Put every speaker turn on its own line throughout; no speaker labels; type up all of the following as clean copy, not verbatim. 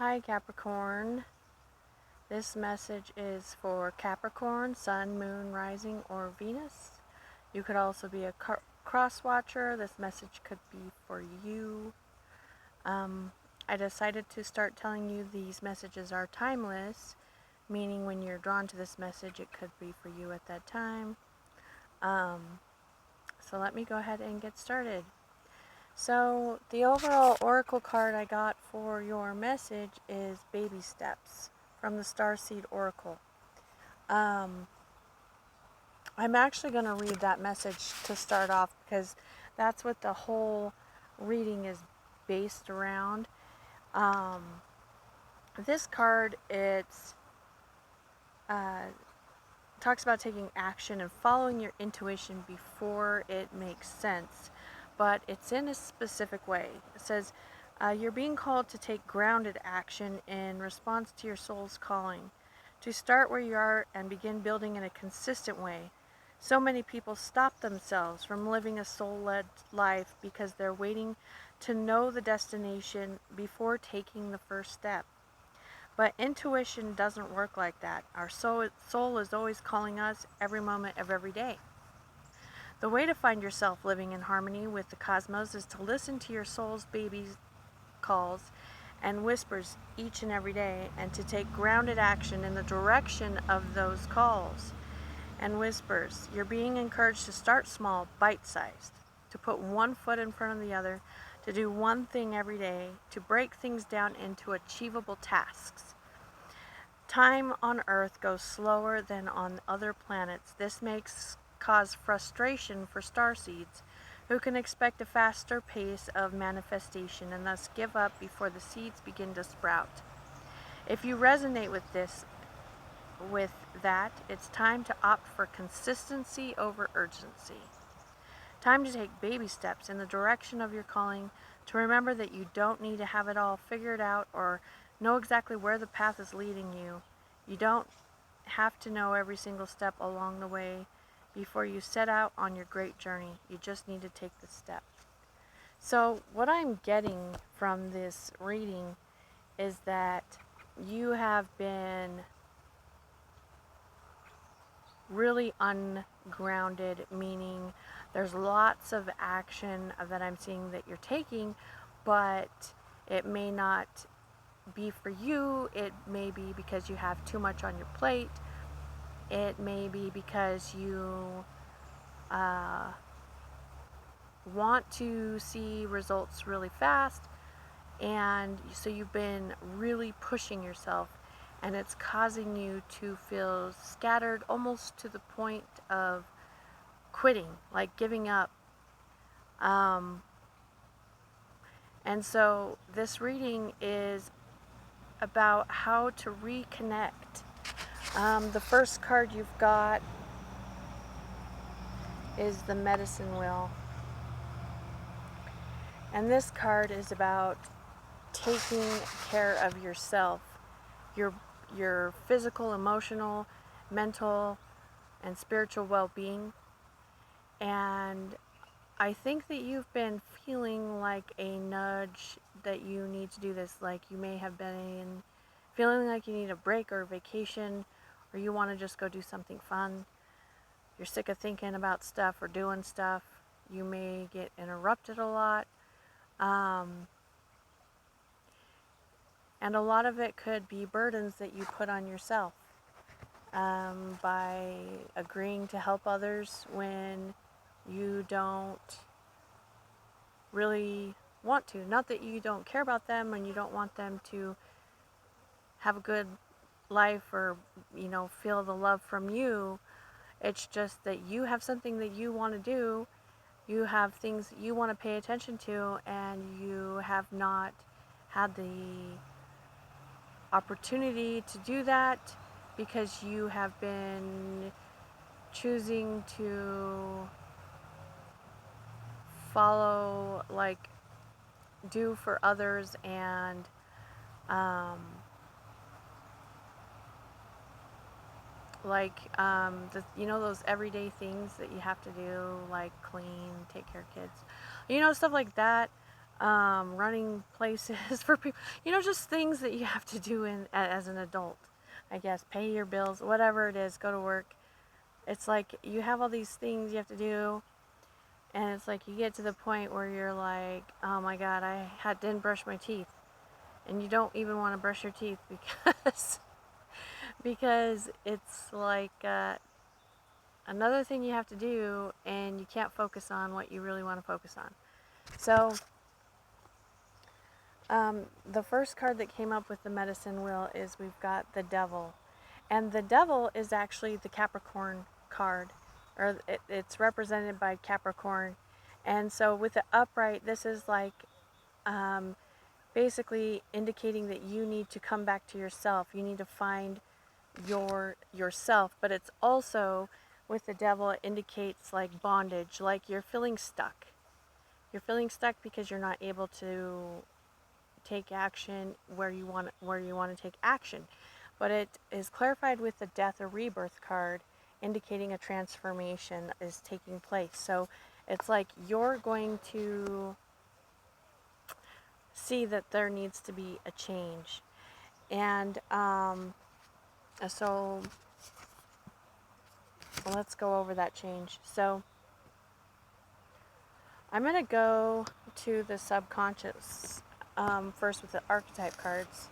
Hi Capricorn. This message is for Capricorn, Sun, Moon, Rising, or Venus. You could also be a cross watcher. This message could be for you. I decided to start telling you these messages are timeless, meaning when you're drawn to this message, it could be for you at that time. So let me go ahead and get started. So the overall oracle card I got for your message is Baby Steps from the Starseed Oracle. I'm actually going to read that message to start off because that's what the whole reading is based around. This card, talks about taking action and following your intuition before it makes sense, but it's in a specific way. It says, you're being called to take grounded action in response to your soul's calling, to start where you are and begin building in a consistent way. So many people stop themselves from living a soul-led life because they're waiting to know the destination before taking the first step. But intuition doesn't work like that. Our soul is always calling us every moment of every day. The way to find yourself living in harmony with the cosmos is to listen to your soul's baby calls and whispers each and every day, and to take grounded action in the direction of those calls and whispers. You're being encouraged to start small, bite-sized, to put one foot in front of the other, to do one thing every day, to break things down into achievable tasks. Time on Earth goes slower than on other planets. This makes cause frustration for starseeds, who can expect a faster pace of manifestation and thus give up before the seeds begin to sprout. If you resonate with that, it's time to opt for consistency over urgency. Time to take baby steps in the direction of your calling, to remember that you don't need to have it all figured out or know exactly where the path is leading you. You don't have to know every single step along the way before you set out on your great journey. You just need to take the step. So what I'm getting from this reading is that you have been really ungrounded, meaning there's lots of action that I'm seeing that you're taking, but it may not be for you. It may be because you have too much on your plate. It may be because you want to see results really fast, and so you've been really pushing yourself, and it's causing you to feel scattered, almost to the point of quitting, like giving up. And so this reading is about how to reconnect. The first card you've got is the Medicine Wheel. And this card is about taking care of yourself, your physical, emotional, mental, and spiritual well-being. And I think that you've been feeling like a nudge that you need to do this. Like you may have been feeling like you need a break or a vacation, or you want to just go do something fun. You're sick of thinking about stuff or doing stuff. You may get interrupted a lot. And a lot of it could be burdens that you put on yourself by agreeing to help others when you don't really want to. Not that you don't care about them and you don't want them to have a good life or, feel the love from you. It's just that you have something that you want to do. You have things that you want to pay attention to, and you have not had the opportunity to do that because you have been choosing to follow, like, do for others, and those everyday things that you have to do, like clean, take care of kids, stuff like that. running places for people, just things that you have to do as an adult, I guess. Pay your bills, whatever it is, go to work. It's like you have all these things you have to do, and it's like you get to the point where you're like, oh my God, didn't brush my teeth. And you don't even want to brush your teeth because it's like another thing you have to do, and you can't focus on what you really want to focus on. So the first card that came up with the medicine wheel is we've got the devil. And the devil is actually the Capricorn card, or it's represented by Capricorn. And so with the upright, this is like basically indicating that you need to come back to yourself. You need to find yourself. But it's also, with the devil, it indicates like bondage, like you're feeling stuck. You're feeling stuck because you're not able to take action where you want to take action. But it is clarified with the death or rebirth card, indicating a transformation is taking place. So it's like you're going to see that there needs to be a change. And so let's go over that change. So I'm going to go to the subconscious first with the archetype cards.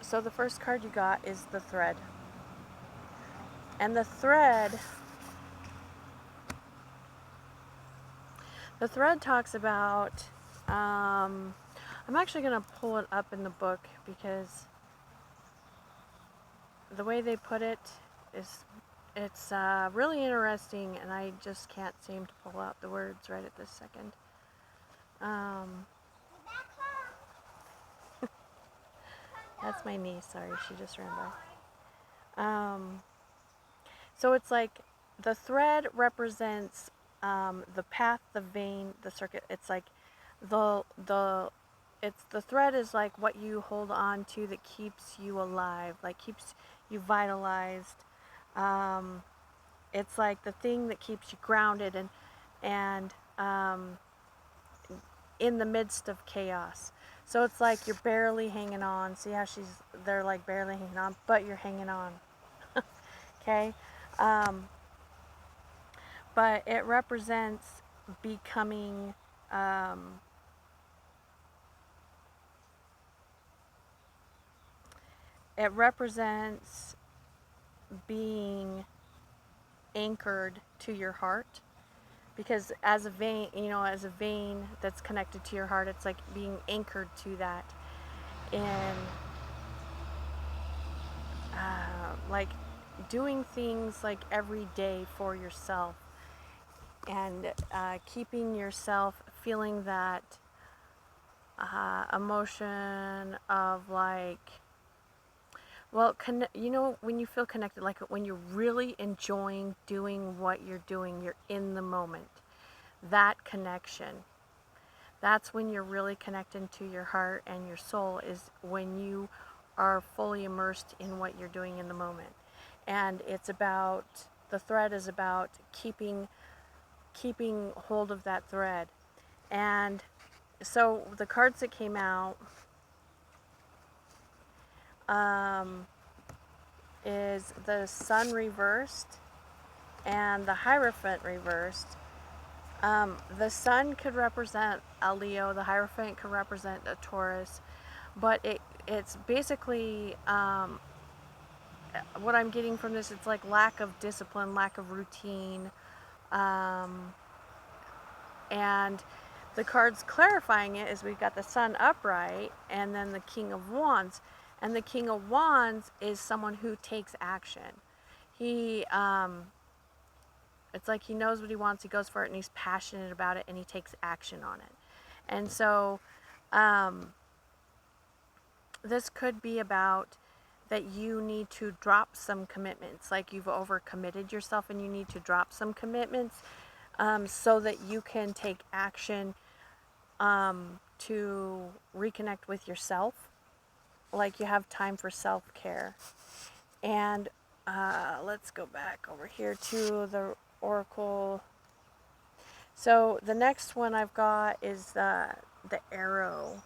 So the first card you got is the thread. And the thread talks about, I'm actually going to pull it up in the book because the way they put it is, it's really interesting, and I just can't seem to pull out the words right at this second. That's my niece, sorry, she just ran by. So it's like the thread represents the path, the vein, the circuit. It's like the thread is like what you hold on to that keeps you alive, like keeps you vitalized. It's like the thing that keeps you grounded and in the midst of chaos. So it's like you're barely hanging on. See how they're like barely hanging on, but you're hanging on. Okay? But it represents becoming it represents being anchored to your heart, because as a vein that's connected to your heart, it's like being anchored to that, and like doing things like every day for yourself, and keeping yourself feeling that emotion of like, well, when you feel connected, like when you're really enjoying doing what you're doing, you're in the moment. That connection, that's when you're really connected to your heart and your soul, is when you are fully immersed in what you're doing in the moment. And the thread is about keeping hold of that thread. And so the cards that came out is the Sun reversed and the Hierophant reversed. The Sun could represent a Leo, the Hierophant could represent a Taurus, but it's basically what I'm getting from this, it's like lack of discipline, lack of routine, and the cards clarifying it is we've got the Sun upright and then the King of Wands. And the King of Wands is someone who takes action. He, it's like he knows what he wants, he goes for it, and he's passionate about it, and he takes action on it. And so this could be about that you need to drop some commitments, like you've overcommitted yourself and you need to drop some commitments so that you can take action to reconnect with yourself, like you have time for self-care. And let's go back over here to the Oracle. So the next one I've got is the arrow.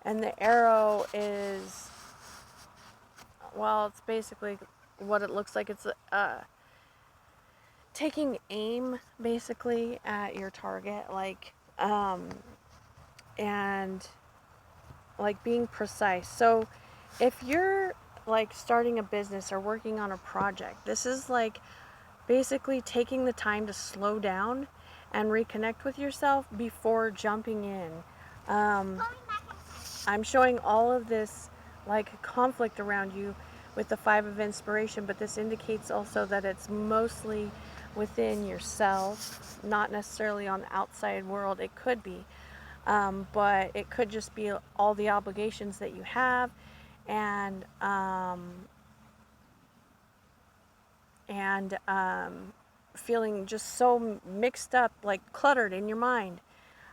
And the arrow is, well, it's basically what it looks like. It's taking aim basically at your target, and like being precise. So if you're like starting a business or working on a project, this is like basically taking the time to slow down and reconnect with yourself before jumping in. I'm showing all of this like conflict around you with the Five of Inspiration, but this indicates also that it's mostly within yourself, not necessarily on the outside world. It could be, but it could just be all the obligations that you have, and and feeling just so mixed up, like cluttered in your mind,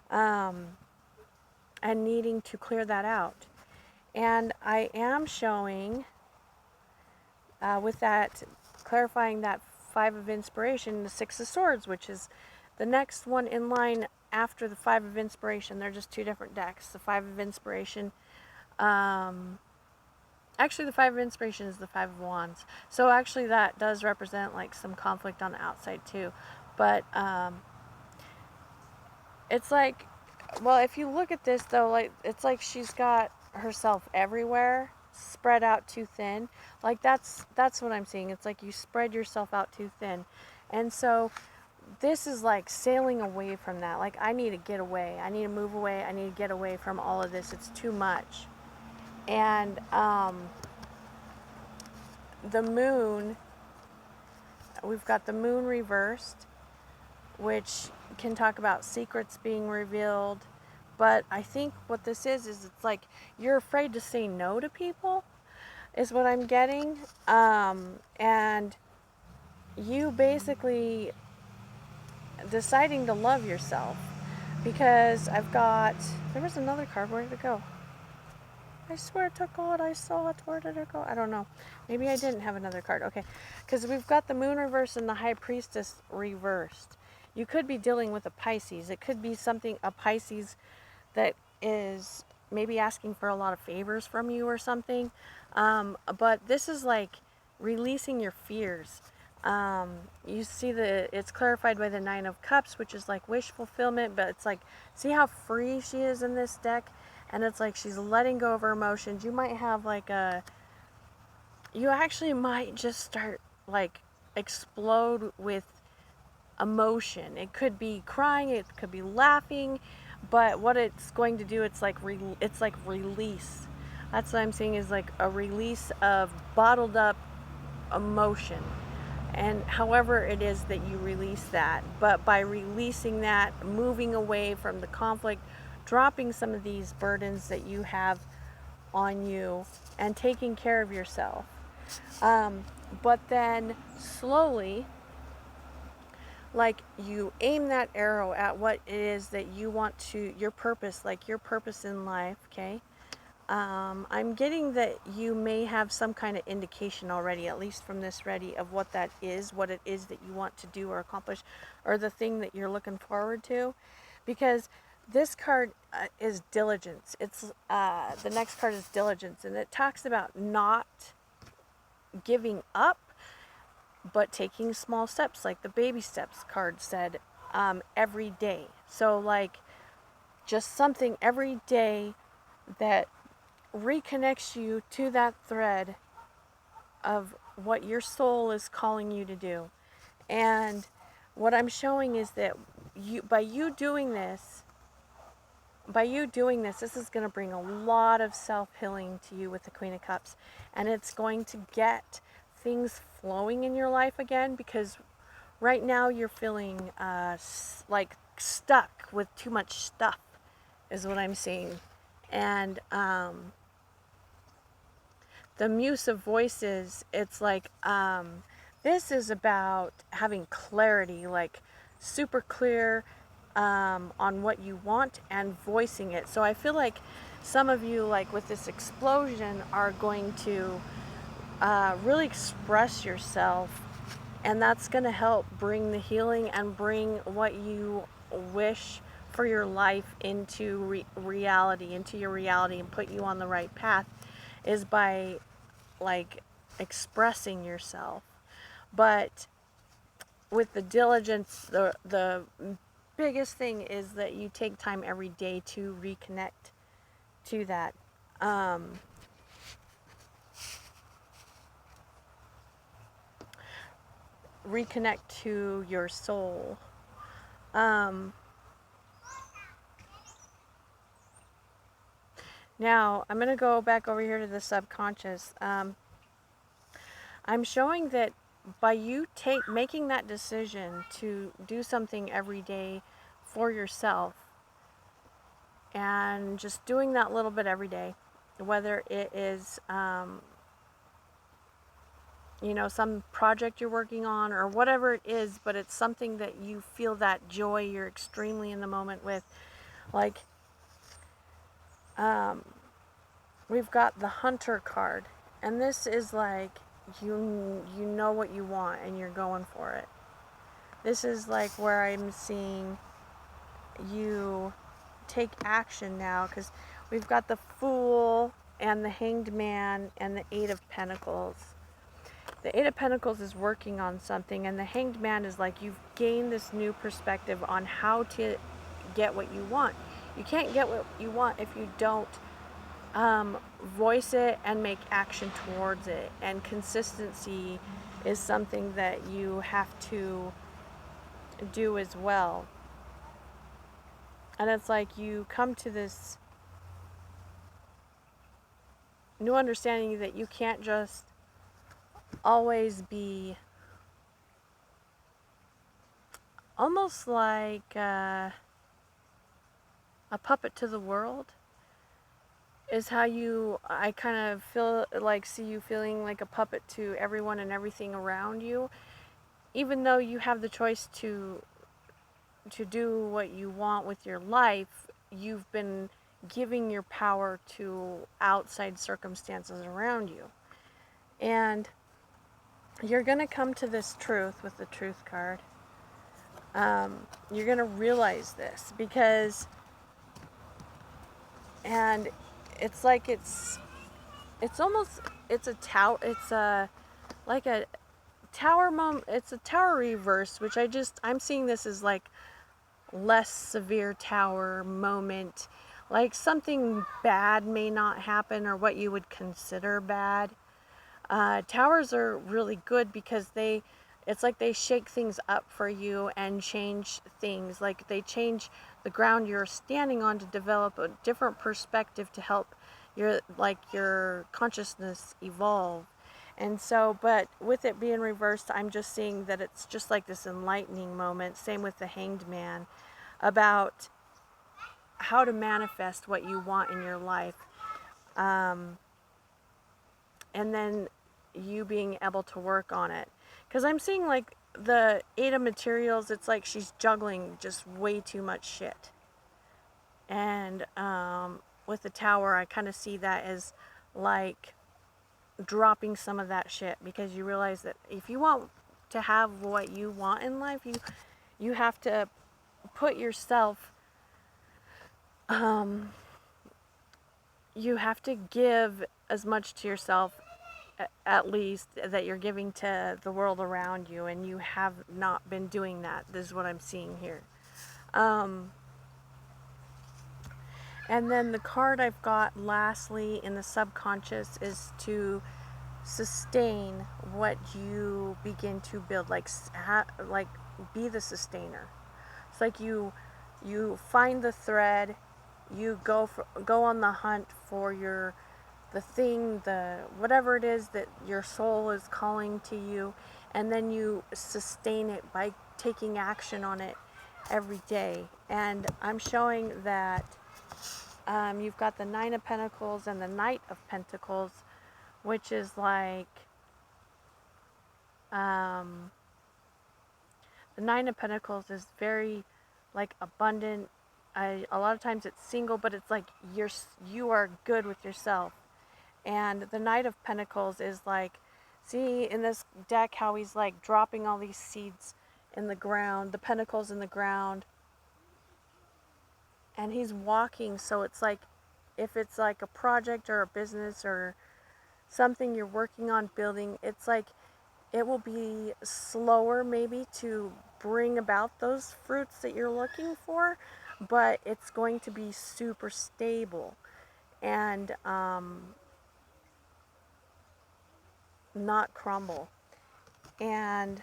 um, and needing to clear that out. And I am showing, with that, clarifying that Five of Inspiration, the Six of Swords, which is the next one in line after the Five of Inspiration. They're just two different decks. The Five of Inspiration, actually the Five of Inspiration is the Five of Wands. So actually that does represent like some conflict on the outside too. But it's like, well, if you look at this though, like it's like she's got herself everywhere, spread out too thin. Like that's what I'm seeing. It's like you spread yourself out too thin. And so this is like sailing away from that. Like, I need to get away. I need to move away. I need to get away from all of this. It's too much. And the moon, we've got the moon reversed, which can talk about secrets being revealed. But I think what this is it's like you're afraid to say no to people, is what I'm getting. And you basically deciding to love yourself, because I've got, there was another card. Where did it go? I swear to God I saw it. Where did it go? I don't know. Maybe I didn't have another card. Okay, because we've got the moon reversed and the high priestess reversed. You could be dealing with a Pisces. It could be something, a Pisces that is maybe asking for a lot of favors from you or something. But this is like releasing your fears. You see it's clarified by the Nine of Cups, which is like wish fulfillment, but it's like, see how free she is in this deck? And it's like she's letting go of her emotions. You might have like you actually might just start like explode with emotion. It could be crying, it could be laughing, but what it's going to do, it's like release. That's what I'm seeing, is like a release of bottled up emotion. And however it is that you release that, but by releasing that, moving away from the conflict, dropping some of these burdens that you have on you, and taking care of yourself. But then slowly, like, you aim that arrow at what it is that you want to, your purpose, like your purpose in life, okay? I'm getting that you may have some kind of indication already, at least from this ready, of what that is, what it is that you want to do or accomplish, or the thing that you're looking forward to. Because this card is Diligence. It's the next card is Diligence, and it talks about not giving up, but taking small steps, like the baby steps card said, every day. So like just something every day that reconnects you to that thread of what your soul is calling you to do. And what I'm showing is that by you doing this, this is going to bring a lot of self-healing to you with the Queen of Cups. And it's going to get things flowing in your life again, because right now you're feeling like stuck with too much stuff, is what I'm seeing. And the Muse of Voices, it's like, this is about having clarity, like super clear on what you want and voicing it. So I feel like some of you, like with this explosion, are going to really express yourself, and that's going to help bring the healing and bring what you wish for your life into reality, into your reality, and put you on the right path is by like expressing yourself. But with the diligence, the biggest thing is that you take time every day to reconnect to that. Um, Reconnect to your soul. Um, Now, I'm going to go back over here to the subconscious. I'm showing that by you making that decision to do something every day for yourself and just doing that little bit every day, whether it is, some project you're working on or whatever it is, but it's something that you feel that joy, you're extremely in the moment with. Like, we've got the Hunter card, and this is like, you know what you want and you're going for it. This is like where I'm seeing you take action now, because we've got the Fool and the Hanged Man and the Eight of Pentacles. The Eight of Pentacles is working on something, and the Hanged Man is like you've gained this new perspective on how to get what you want. You can't get what you want if you don't voice it and make action towards it. And consistency is something that you have to do as well. And it's like you come to this new understanding that you can't just always be almost like a puppet to the world, is how I kind of feel like, see you feeling like a puppet to everyone and everything around you, even though you have the choice to do what you want with your life. You've been giving your power to outside circumstances around you. And you're going to come to this truth with the Truth card. You're going to realize this because, and it's like it's almost, it's a tower, it's a like a tower it's a tower reverse, which I'm seeing this as like less severe tower moment, like something bad may not happen, or what you would consider bad. Towers are really good because it's like they shake things up for you and change things. Like they change the ground you're standing on to develop a different perspective to help your consciousness evolve. And so, but with it being reversed, I'm just seeing that it's just like this enlightening moment. Same with the Hanged Man, about how to manifest what you want in your life. And then you being able to work on it. Because I'm seeing like the Eight of Materials, it's like she's juggling just way too much shit. And with the Tower, I kind of see that as like dropping some of that shit, because you realize that if you want to have what you want in life, you have to put yourself, you have to give as much to yourself, at least, that you're giving to the world around you, and you have not been doing that. This is what I'm seeing here. And then the card I've got lastly in the subconscious is to sustain what you begin to build, like be the sustainer. It's like you find the thread, you go on the hunt for the thing, whatever it is that your soul is calling to you, and then you sustain it by taking action on it every day. And I'm showing that you've got the Nine of Pentacles and the Knight of Pentacles, which is like the Nine of Pentacles is very like abundant. A lot of times it's single, but it's like you are good with yourself. And the Knight of Pentacles is like, see in this deck how he's like dropping all these seeds in the ground, the pentacles in the ground, and he's walking, so it's like if it's like a project or a business or something you're working on building, it's like it will be slower maybe to bring about those fruits that you're looking for, but it's going to be super stable and not crumble. And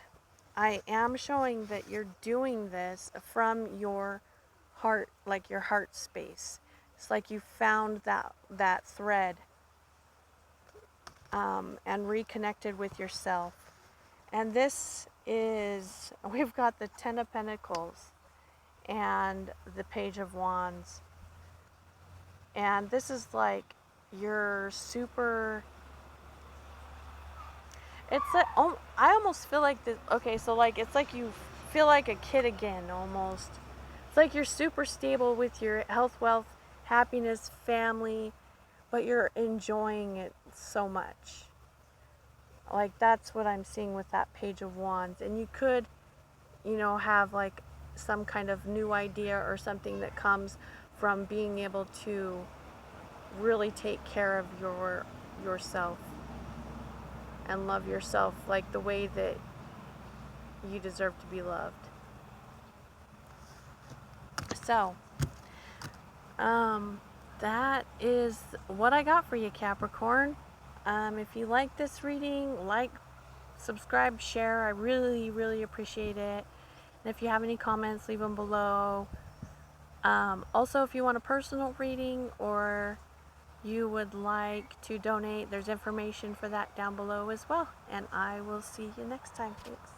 I am showing that you're doing this from your heart, like your heart space. It's like you found that thread and reconnected with yourself. And this is, we've got the Ten of Pentacles and the Page of Wands. And this is like you're super, it's like, oh, I almost feel like this, okay, so like it's like you feel like a kid again almost. It's like you're super stable with your health, wealth, happiness, family, but you're enjoying it so much. Like that's what I'm seeing with that Page of Wands. And you could, have like some kind of new idea or something that comes from being able to really take care of yourself and love yourself like the way that you deserve to be loved. So, that is what I got for you, Capricorn. If you like this reading, like, subscribe, share. I really, really appreciate it. And if you have any comments, leave them below. Also, if you want a personal reading or you would like to donate, there's information for that down below as well. And I will see you next time. Thanks.